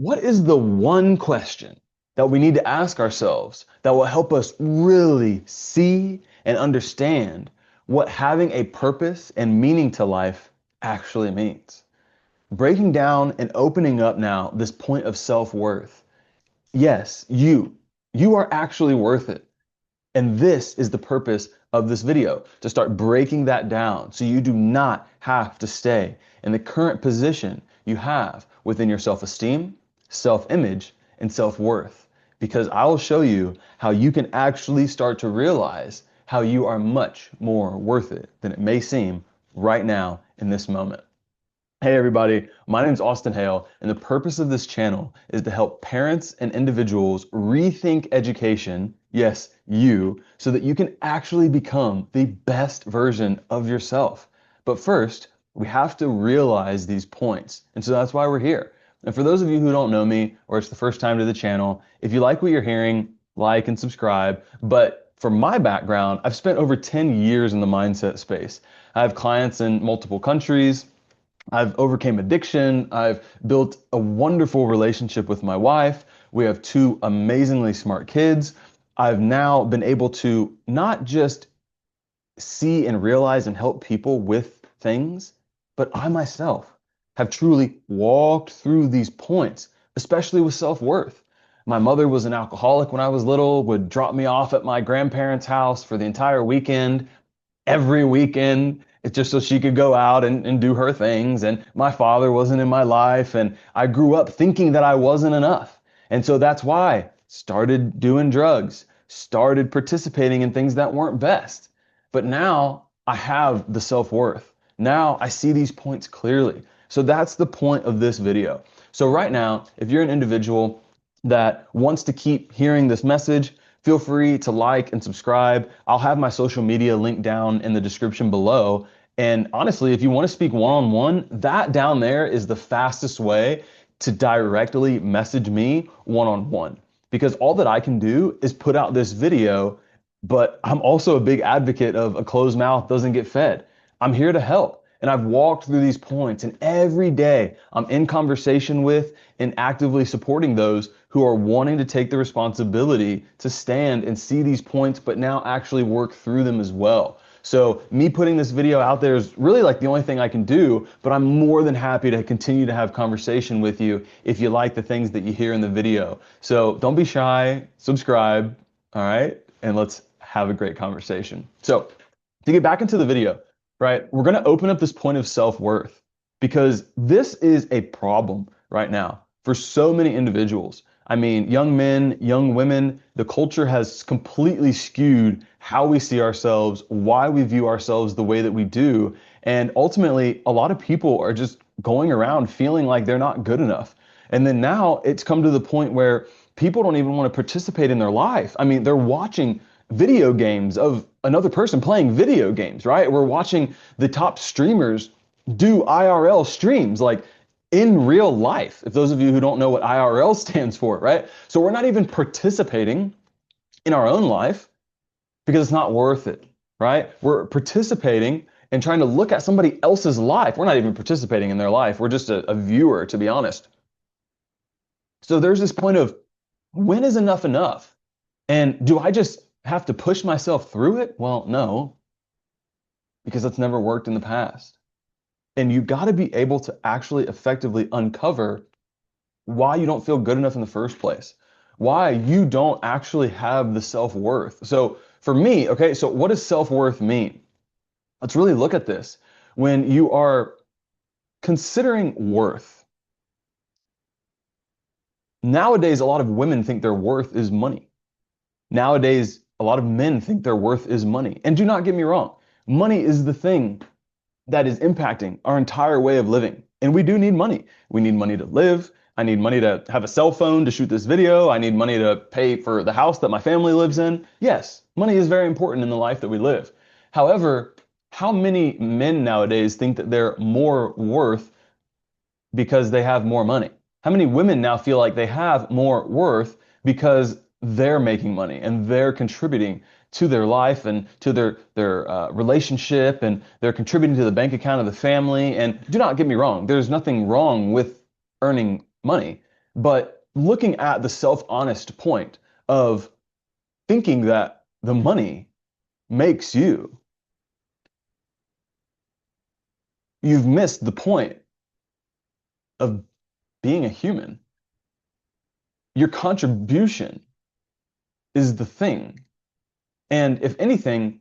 What is the one question that we need to ask ourselves that will help us really see and understand what having a purpose and meaning to life actually means? Breaking down and opening up now this point of self-worth. Yes, you are actually worth it. And this is the purpose of this video, to start breaking that down so you do not have to stay in the current position you have within your self-esteem, self-image, and self-worth. Because I will show you how you can actually start to realize how you are much more worth it than it may seem right now in this moment. Hey everybody, my name is Austin Hale, and the purpose of this channel is to help parents and individuals rethink education, yes, you, so that you can actually become the best version of yourself. But first, we have to realize these points, and so that's why we're here. And for those of you who don't know me, or it's the first time to the channel, if you like what you're hearing, like and subscribe. But for my background, I've spent over 10 years in the mindset space. I have clients in multiple countries. I've overcame addiction. I've built a wonderful relationship with my wife. We have two amazingly smart kids. I've now been able to not just see and realize and help people with things, but I myself have truly walked through these points, especially with self-worth. My mother was an alcoholic when I was little, would drop me off at my grandparents' house for the entire weekend every weekend. It's just so she could go out and do her things. And my father wasn't in my life. And I grew up thinking that I wasn't enough. And so that's why I started doing drugs, started participating in things that weren't best. But now I have the self-worth. Now I see these points clearly. So that's the point of this video. So right now, if you're an individual that wants to keep hearing this message, feel free to like and subscribe. I'll have my social media linked down in the description below. And honestly, if you want to speak one-on-one, that down there is the fastest way to directly message me one-on-one. Because all that I can do is put out this video, but I'm also a big advocate of a closed mouth doesn't get fed. I'm here to help. And I've walked through these points, and every day I'm in conversation with and actively supporting those who are wanting to take the responsibility to stand and see these points, but now actually work through them as well. So me putting this video out there is really like the only thing I can do, but I'm more than happy to continue to have conversation with you if you like the things that you hear in the video. So don't be shy, subscribe, all right? And let's have a great conversation. So to get back into the video, right, we're going to open up this point of self-worth because this is a problem right now for so many individuals. I mean, young men, young women, the culture has completely skewed how we see ourselves, why we view ourselves the way that we do. And ultimately, a lot of people are just going around feeling like they're not good enough. And then now it's come to the point where people don't even want to participate in their life. I mean, they're watching video games of another person playing video games, right? We're watching the top streamers do IRL streams, like in real life, if those of you who don't know what IRL stands for, right? So we're not even participating in our own life because it's not worth it, right? We're participating and trying to look at somebody else's life. We're not even participating in their life. We're just a viewer, to be honest. So there's this point of, when is enough enough? And do I just have to push myself through it? Well, no, because that's never worked in the past. And you got to be able to actually effectively uncover why you don't feel good enough in the first place, why you don't actually have the self-worth. So for me, okay, so what does self-worth mean? Let's really look at this. When you are considering worth, nowadays, a lot of women think their worth is money. Nowadays, a lot of men think their worth is money. And do not get me wrong, money is the thing that is impacting our entire way of living. And we do need money. We need money to live. I need money to have a cell phone to shoot this video. I need money to pay for the house that my family lives in. Yes, money is very important in the life that we live. However, how many men nowadays think that they're more worth because they have more money? How many women now feel like they have more worth because they're making money and they're contributing to their life and to their relationship, and they're contributing to the bank account of the family? And do not get me wrong, there's nothing wrong with earning money. But looking at the self-honest point of thinking that the money makes you, you've missed the point of being a human. Your contribution is the thing. And if anything,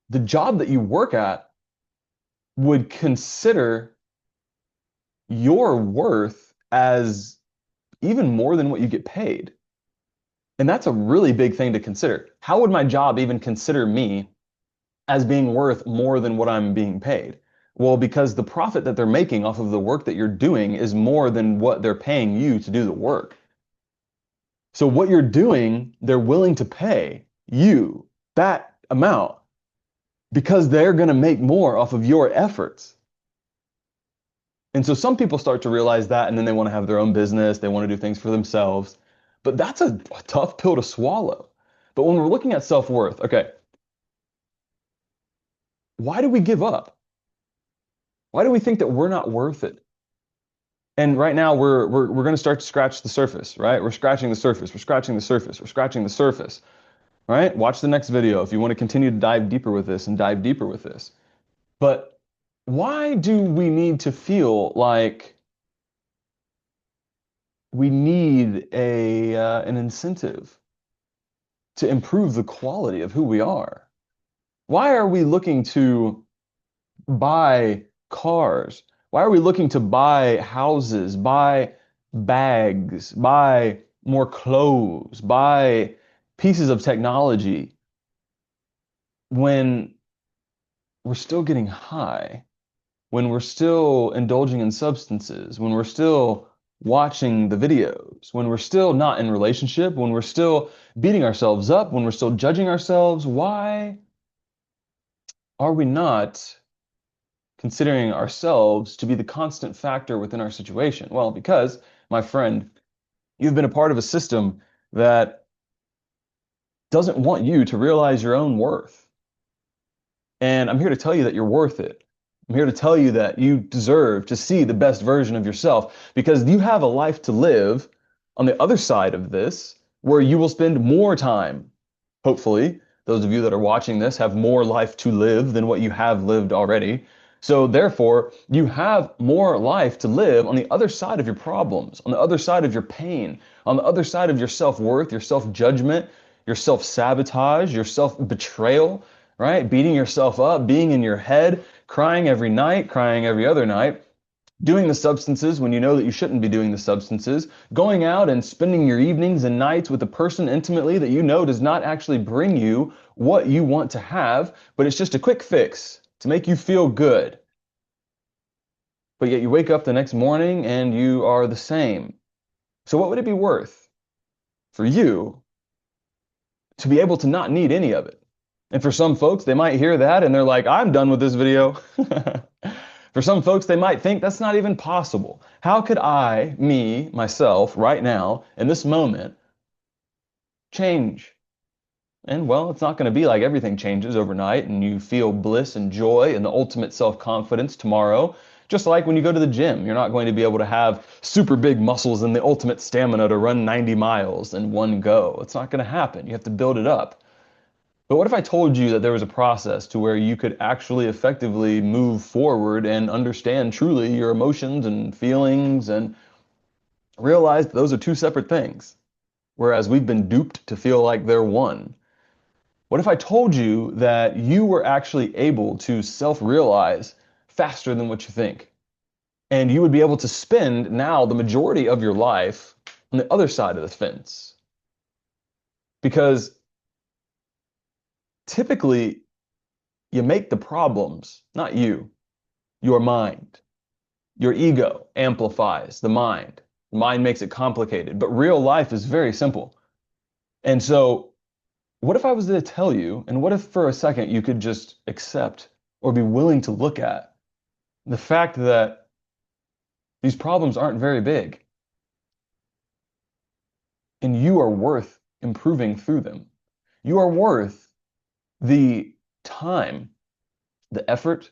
the job that you work at would consider your worth as even more than what you get paid. And that's a really big thing to consider. How would my job even consider me as being worth more than what I'm being paid? Well, because the profit that they're making off of the work that you're doing is more than what they're paying you to do the work. So what you're doing, they're willing to pay you that amount because they're going to make more off of your efforts. And so some people start to realize that, and then they want to have their own business. They want to do things for themselves. But that's a tough pill to swallow. But when we're looking at self-worth, okay, why do we give up? Why do we think that we're not worth it? And right now we're going to start to scratch the surface, right? We're scratching the surface. We're scratching the surface. We're scratching the surface, right? Watch the next video if you want to continue to dive deeper with this and dive deeper with this. But why do we need to feel like we need an incentive to improve the quality of who we are? Why are we looking to buy cars? Why are we looking to buy houses, buy bags, buy more clothes, buy pieces of technology when we're still getting high, when we're still indulging in substances, when we're still watching the videos, when we're still not in relationship, when we're still beating ourselves up, when we're still judging ourselves? Why are we not considering ourselves to be the constant factor within our situation? Well, because, my friend, you've been a part of a system that doesn't want you to realize your own worth. And I'm here to tell you that you're worth it. I'm here to tell you that you deserve to see the best version of yourself because you have a life to live on the other side of this where you will spend more time. Hopefully, those of you that are watching this have more life to live than what you have lived already. So therefore, you have more life to live on the other side of your problems, on the other side of your pain, on the other side of your self-worth, your self-judgment, your self-sabotage, your self-betrayal, right? Beating yourself up, being in your head, crying every night, crying every other night, doing the substances when you know that you shouldn't be doing the substances, going out and spending your evenings and nights with a person intimately that you know does not actually bring you what you want to have, but it's just a quick fix to make you feel good. But yet you wake up the next morning and you are the same. So what would it be worth for you to be able to not need any of it? And for some folks, they might hear that and they're like, I'm done with this video. For some folks, they might think that's not even possible. How could I, me, myself, right now, in this moment, change? And well, it's not going to be like everything changes overnight and you feel bliss and joy and the ultimate self-confidence tomorrow. Just like when you go to the gym, you're not going to be able to have super big muscles and the ultimate stamina to run 90 miles in one go. It's not going to happen. You have to build it up. But what if I told you that there was a process to where you could actually effectively move forward and understand truly your emotions and feelings and realize that those are two separate things, whereas we've been duped to feel like they're one? What if I told you that you were actually able to self-realize faster than what you think? And you would be able to spend now the majority of your life on the other side of the fence. Because typically, you make the problems, not you, your mind. Your ego amplifies the mind. The mind makes it complicated, but real life is very simple. And so, what if I was to tell you, and what if for a second you could just accept or be willing to look at the fact that these problems aren't very big and you are worth improving through them? You are worth the time, the effort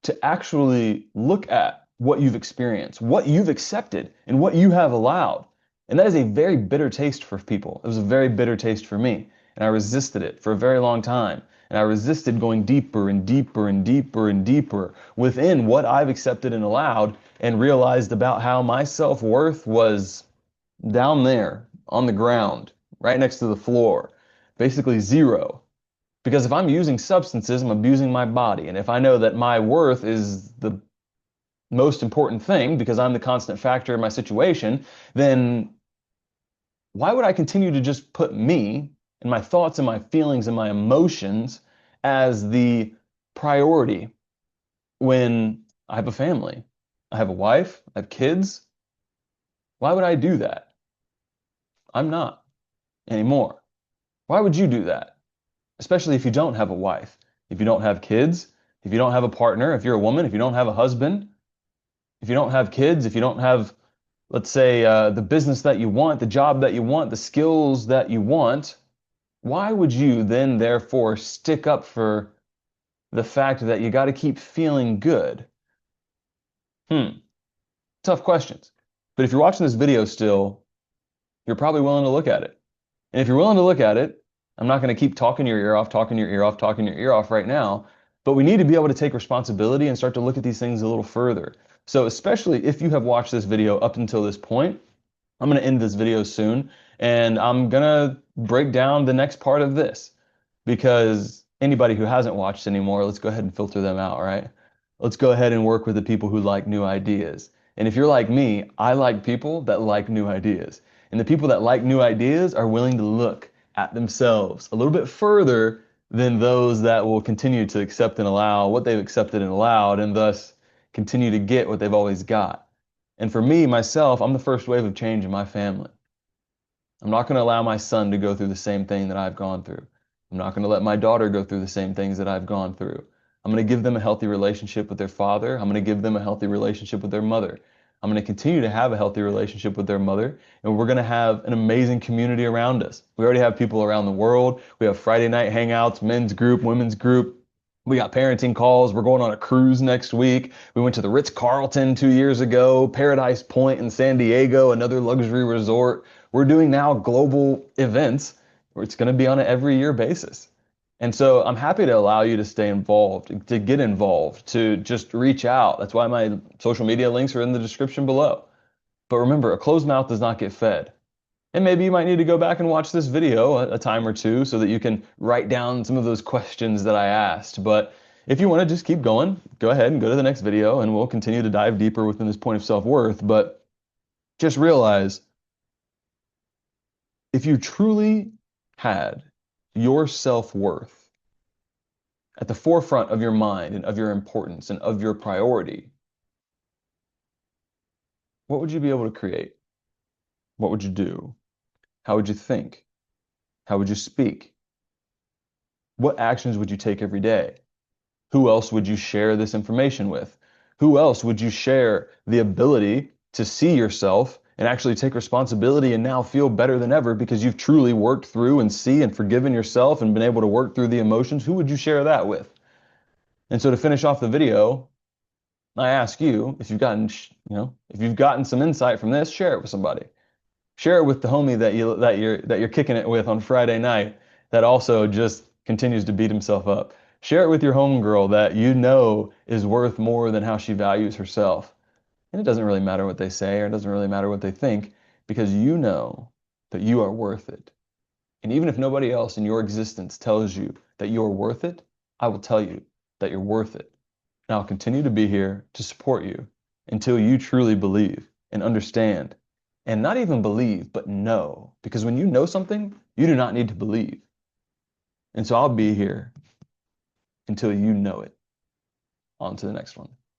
to actually look at what you've experienced, what you've accepted, and what you have allowed. And that is a very bitter taste for people. It was a very bitter taste for me. And I resisted it for a very long time. And I resisted going deeper and deeper and deeper and deeper within what I've accepted and allowed, and realized about how my self-worth was down there on the ground, right next to the floor, basically zero. Because if I'm using substances, I'm abusing my body. And if I know that my worth is the most important thing because I'm the constant factor in my situation, then why would I continue to just put me and my thoughts and my feelings and my emotions as the priority when I have a family? I have a wife, I have kids. Why would I do that? I'm not anymore. Why would you do that? Especially if you don't have a wife, if you don't have kids, if you don't have a partner, if you're a woman, if you don't have a husband, if you don't have kids, if you don't have, let's say, the business that you want, the job that you want, the skills that you want, why would you then therefore stick up for the fact that you got to keep feeling good? Tough questions. But if you're watching this video still, you're probably willing to look at it. And if you're willing to look at it, I'm not going to keep talking your ear off, talking your ear off, talking your ear off right now, but we need to be able to take responsibility and start to look at these things a little further. So especially if you have watched this video up until this point, I'm going to end this video soon, and I'm going to break down the next part of this, because anybody who hasn't watched anymore, let's go ahead and filter them out, right? Let's go ahead and work with the people who like new ideas. And if you're like me, I like people that like new ideas. And the people that like new ideas are willing to look at themselves a little bit further than those that will continue to accept and allow what they've accepted and allowed, and thus continue to get what they've always got. And for me, myself, I'm the first wave of change in my family. I'm not going to allow my son to go through the same thing that I've gone through. I'm not going to let my daughter go through the same things that I've gone through. I'm going to give them a healthy relationship with their father. I'm going to give them a healthy relationship with their mother. I'm going to continue to have a healthy relationship with their mother, and we're going to have an amazing community around us. We already have people around the world. We have Friday night hangouts, men's group, women's group. We got parenting calls. We're going on a cruise next week. We went to the Ritz-Carlton 2 years ago, Paradise Point in San Diego, another luxury resort. We're doing now global events where it's going to be on an every year basis. And so I'm happy to allow you to stay involved, to get involved, to just reach out. That's why my social media links are in the description below. But remember, a closed mouth does not get fed. And maybe you might need to go back and watch this video a time or two so that you can write down some of those questions that I asked. But if you want to just keep going, go ahead and go to the next video, and we'll continue to dive deeper within this point of self-worth. But just realize, if you truly had your self-worth at the forefront of your mind and of your importance and of your priority, what would you be able to create? What would you do? How would you think? How would you speak? What actions would you take every day? Who else would you share this information with? Who else would you share the ability to see yourself and actually take responsibility and now feel better than ever because you've truly worked through and see and forgiven yourself and been able to work through the emotions? Who would you share that with? And so to finish off the video, I ask you, if you've gotten, if you've gotten some insight from this, share it with somebody. Share it with the homie that you're kicking it with on Friday night that also just continues to beat himself up. Share it with your homegirl that you know is worth more than how she values herself. And it doesn't really matter what they say, or it doesn't really matter what they think, because you know that you are worth it. And even if nobody else in your existence tells you that you're worth it, I will tell you that you're worth it. And I'll continue to be here to support you until you truly believe and understand. And not even believe, but know. Because when you know something, you do not need to believe. And so I'll be here until you know it. On to the next one.